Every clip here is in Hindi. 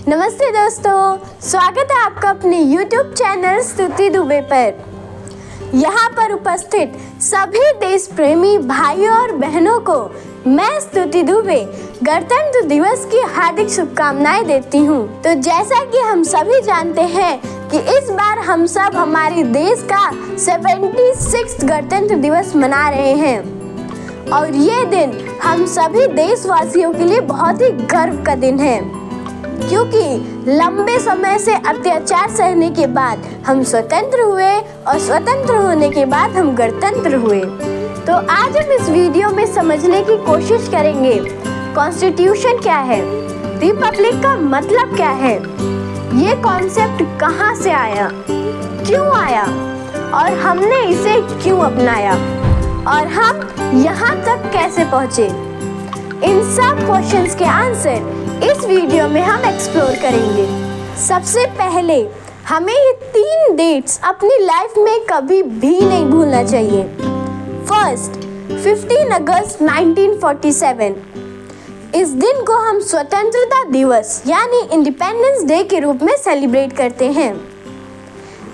नमस्ते दोस्तों, स्वागत है आपका अपने YouTube चैनल स्तुति दुबे पर। यहाँ पर उपस्थित सभी देश प्रेमी भाइयों और बहनों को मैं स्तुति दुबे गणतंत्र दिवस की हार्दिक शुभकामनाएं देती हूँ। तो जैसा कि हम सभी जानते हैं कि इस बार हम सब हमारे देश का 76वां गणतंत्र दिवस मना रहे हैं और ये दिन हम सभी देशवासियों के लिए बहुत ही गर्व का दिन है, क्योंकि लंबे समय से अत्याचार सहने के बाद हम स्वतंत्र हुए और स्वतंत्र होने के बाद हम गणतंत्र हुए। तो आज हम इस वीडियो में समझने की कोशिश करेंगे कॉन्स्टिट्यूशन क्या है, रिपब्लिक का मतलब क्या है, ये कॉन्सेप्ट कहाँ से आया, क्यों आया और हमने इसे क्यों अपनाया और हम यहाँ तक कैसे पहुँचे। इन सब क्वेश्चंस के आंसर इस वीडियो में हम एक्सप्लोर करेंगे। सबसे पहले हमें ये 3 डेट्स अपनी लाइफ में कभी भी नहीं भूलना चाहिए। फर्स्ट, 15 अगस्त 1947। इस दिन को हम स्वतंत्रता दिवस यानी इंडिपेंडेंस डे के रूप में सेलिब्रेट करते हैं।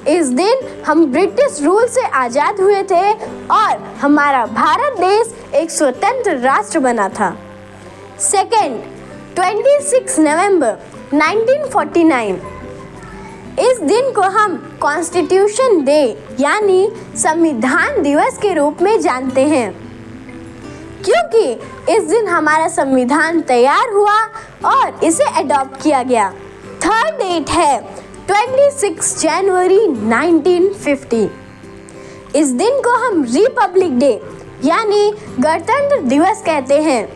इस दिन हम ब्रिटिश रूल से आज़ाद हुए थे और हमारा भारत देश एक स्वतंत्र राष्ट्र बना था। सेकेंड, 26 नवंबर 1949। इस दिन को हम कॉन्स्टिट्यूशन डे यानी संविधान दिवस के रूप में जानते हैं, क्योंकि इस दिन हमारा संविधान तैयार हुआ और इसे अडॉप्ट किया गया। थर्ड डेट है 26 जनवरी 1950। इस दिन को हम रिपब्लिक डे यानी गणतंत्र दिवस कहते हैं,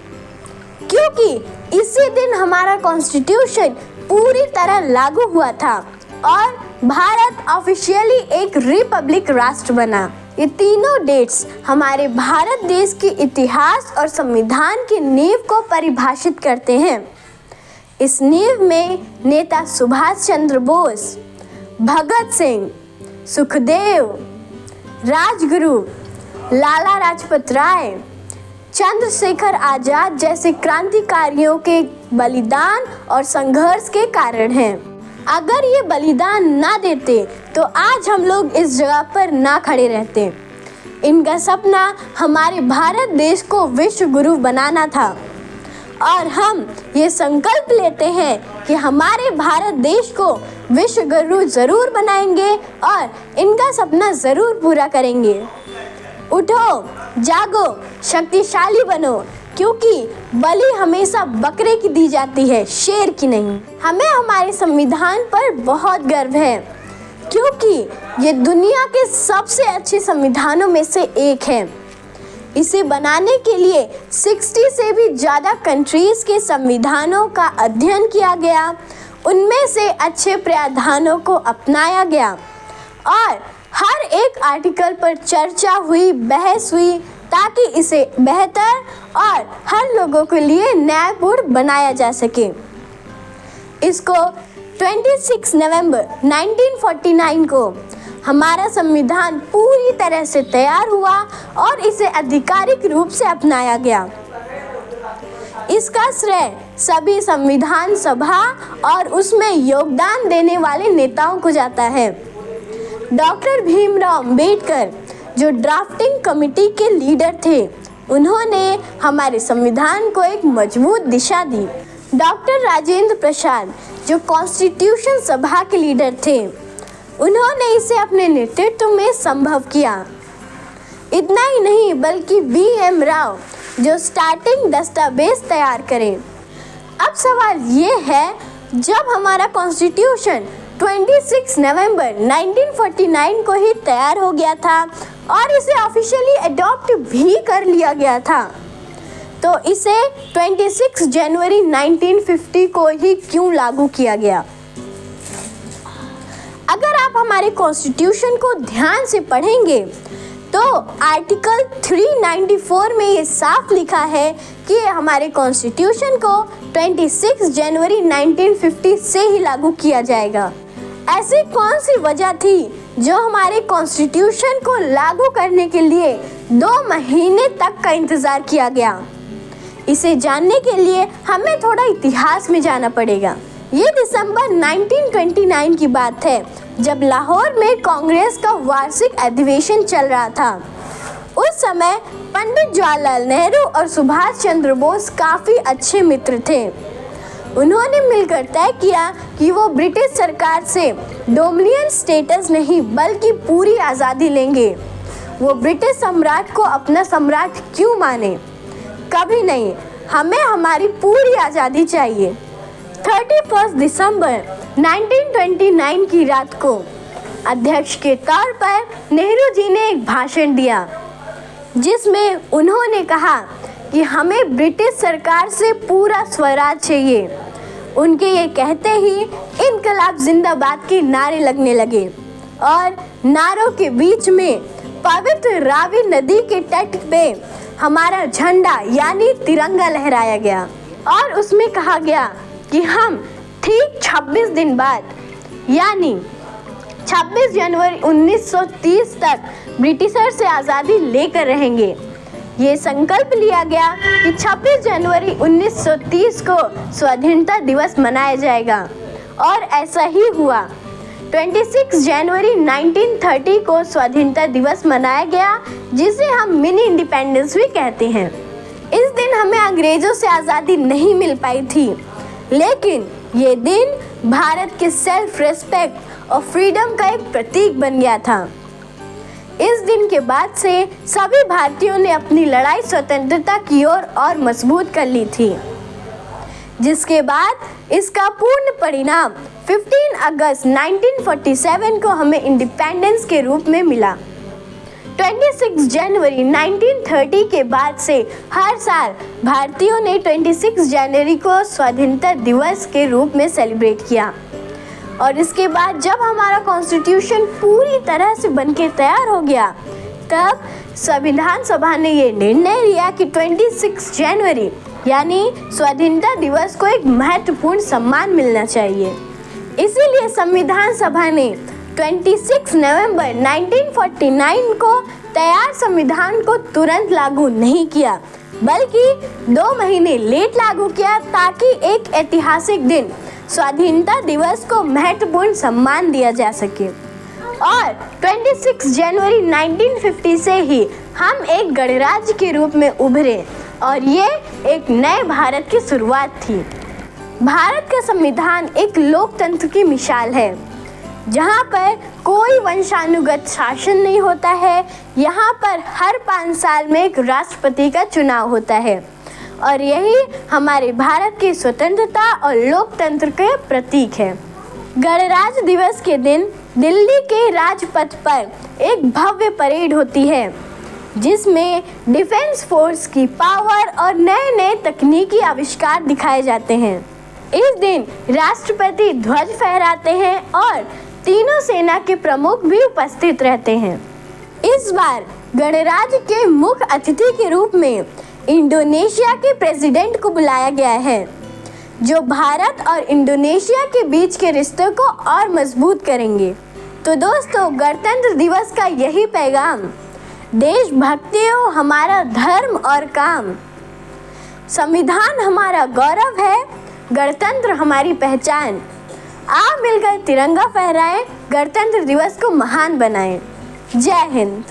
क्योंकि इसी दिन हमारा कॉन्स्टिट्यूशन पूरी तरह लागू हुआ था और भारत ऑफिशियली एक रिपब्लिक राष्ट्र बना। ये तीनों डेट्स हमारे भारत देश के इतिहास और संविधान की नींव को परिभाषित करते हैं। इस नींव में नेता सुभाष चंद्र बोस, भगत सिंह, सुखदेव, राजगुरु, लाला लाजपत राय, चंद्रशेखर आजाद जैसे क्रांतिकारियों के बलिदान और संघर्ष के कारण हैं। अगर ये बलिदान ना देते तो आज हम लोग इस जगह पर ना खड़े रहते। इनका सपना हमारे भारत देश को विश्व गुरु बनाना था और हम ये संकल्प लेते हैं कि हमारे भारत देश को विश्व गुरु जरूर बनाएंगे और इनका सपना जरूर पूरा करेंगे। उठो, जागो, शक्तिशाली बनो, क्योंकि बलि हमेशा बकरे की दी जाती है, शेर की नहीं। हमें हमारे संविधान पर बहुत गर्व है, क्योंकि ये दुनिया के सबसे अच्छे संविधानों में से एक है। इसे बनाने के लिए 60 से भी ज़्यादा कंट्रीज़ के संविधानों का अध्ययन किया गया, उनमें से अच्छे प्रावधानों को अपनाया गया और हर एक आर्टिकल पर चर्चा हुई, बहस हुई, ताकि इसे बेहतर और हर लोगों के लिए न्यायपूर्ण बनाया जा सके। इसको 26 नवंबर 1949 को हमारा संविधान पूरी तरह से तैयार हुआ और इसे आधिकारिक रूप से अपनाया गया। इसका श्रेय सभी संविधान सभा और उसमें योगदान देने वाले नेताओं को जाता है। डॉक्टर भीमराव अंबेडकर जो ड्राफ्टिंग कमेटी के लीडर थे, उन्होंने हमारे संविधान को एक मजबूत दिशा दी। डॉक्टर राजेंद्र प्रसाद जो कॉन्स्टिट्यूशन सभा के लीडर थे, उन्होंने इसे अपने नेतृत्व में संभव किया। इतना ही नहीं बल्कि वी.एम. राव जो स्टार्टिंग दस्तावेज तैयार करें। अब सवाल ये है, जब हमारा कॉन्स्टिट्यूशन 26 नवंबर 1949 को ही तैयार हो गया था और इसे ऑफिशियली अडॉप्ट भी कर लिया गया था, तो इसे 26 जनवरी 1950 को ही क्यों लागू किया गया? अगर आप हमारे कॉन्स्टिट्यूशन को ध्यान से पढ़ेंगे तो आर्टिकल 394 में ये साफ लिखा है कि हमारे कॉन्स्टिट्यूशन को 26 जनवरी 1950 से ही लागू किया जाएगा। ऐसी कौन सी वजह थी जो हमारे कॉन्स्टिट्यूशन को लागू करने के लिए 2 महीने तक का इंतज़ार किया गया? इसे जानने के लिए हमें थोड़ा इतिहास में जाना पड़ेगा। ये दिसंबर 1929 की बात है, जब लाहौर में कांग्रेस का वार्षिक अधिवेशन चल रहा था। उस समय पंडित जवाहरलाल नेहरू और सुभाष चंद्र बोस काफ़ी अच्छे मित्र थे। उन्होंने मिलकर तय किया कि वो ब्रिटिश सरकार से डोमिनियन स्टेटस नहीं बल्कि पूरी आज़ादी लेंगे। वो ब्रिटिश सम्राट को अपना सम्राट क्यों माने? कभी नहीं, हमें हमारी पूरी आज़ादी चाहिए। 31 दिसंबर 1929 की रात को अध्यक्ष के तौर पर नेहरू जी ने एक भाषण दिया, जिसमें उन्होंने कहा कि हमें ब्रिटिश सरकार से पूरा स्वराज चाहिए। उनके ये कहते ही इनकलाब जिंदाबाद के नारे लगने लगे और नारों के बीच में पवित्र रावी नदी के तट पे हमारा झंडा यानी तिरंगा लहराया गया और उसमें कहा गया कि हम ठीक 26 दिन बाद यानी 26 जनवरी 1930 तक ब्रिटिशर से आज़ादी लेकर रहेंगे। ये संकल्प लिया गया कि 26 जनवरी 1930 को स्वाधीनता दिवस मनाया जाएगा और ऐसा ही हुआ। 26 जनवरी 1930 को स्वाधीनता दिवस मनाया गया, जिसे हम मिनी इंडिपेंडेंस भी कहते हैं। इस दिन हमें अंग्रेज़ों से आज़ादी नहीं मिल पाई थी, लेकिन ये दिन भारत के सेल्फ रिस्पेक्ट और फ्रीडम का एक प्रतीक बन गया था। इस दिन के बाद से सभी भारतीयों ने अपनी लड़ाई स्वतंत्रता की ओर और मजबूत कर ली थी, जिसके बाद इसका पूर्ण परिणाम 15 अगस्त 1947 को हमें इंडिपेंडेंस के रूप में मिला। 26 जनवरी 1930 के बाद से हर साल भारतीयों ने 26 जनवरी को स्वाधीनता दिवस के रूप में सेलिब्रेट किया और इसके बाद जब हमारा कॉन्स्टिट्यूशन पूरी तरह से बनके तैयार हो गया, तब संविधान सभा ने ये निर्णय लिया कि 26 जनवरी यानी स्वाधीनता दिवस को एक महत्वपूर्ण सम्मान मिलना चाहिए। इसीलिए संविधान सभा ने 26 नवंबर 1949 को तैयार संविधान को तुरंत लागू नहीं किया, बल्कि 2 महीने लेट लागू किया ताकि एक ऐतिहासिक दिन स्वाधीनता दिवस को महत्वपूर्ण सम्मान दिया जा सके। और 26 जनवरी 1950 से ही हम एक गणराज्य के रूप में उभरे और ये एक नए भारत की शुरुआत थी। भारत का संविधान एक लोकतंत्र की मिसाल है, जहाँ पर कोई वंशानुगत शासन नहीं होता है। यहाँ पर हर 5 साल में एक राष्ट्रपति का चुनाव होता है और यही हमारे भारत की स्वतंत्रता और लोकतंत्र के प्रतीक है। गणराज्य दिवस के दिन दिल्ली के राजपथ पर एक भव्य परेड होती है, जिसमें डिफेंस फोर्स की पावर और नए नए तकनीकी आविष्कार दिखाए जाते हैं। इस दिन राष्ट्रपति ध्वज फहराते हैं और तीनों सेना के प्रमुख भी उपस्थित रहते हैं। इस बार गणराज्य के मुख्य अतिथि के रूप में इंडोनेशिया के प्रेसिडेंट को बुलाया गया है, जो भारत और इंडोनेशिया के बीच के रिश्तों को और मजबूत करेंगे। तो दोस्तों, गणतंत्र दिवस का यही पैगाम, देशभक्ति हो हमारा धर्म और काम, संविधान हमारा गौरव है, गणतंत्र हमारी पहचान। आप मिलकर तिरंगा फहराएं, गणतंत्र दिवस को महान बनाएं। जय हिंद।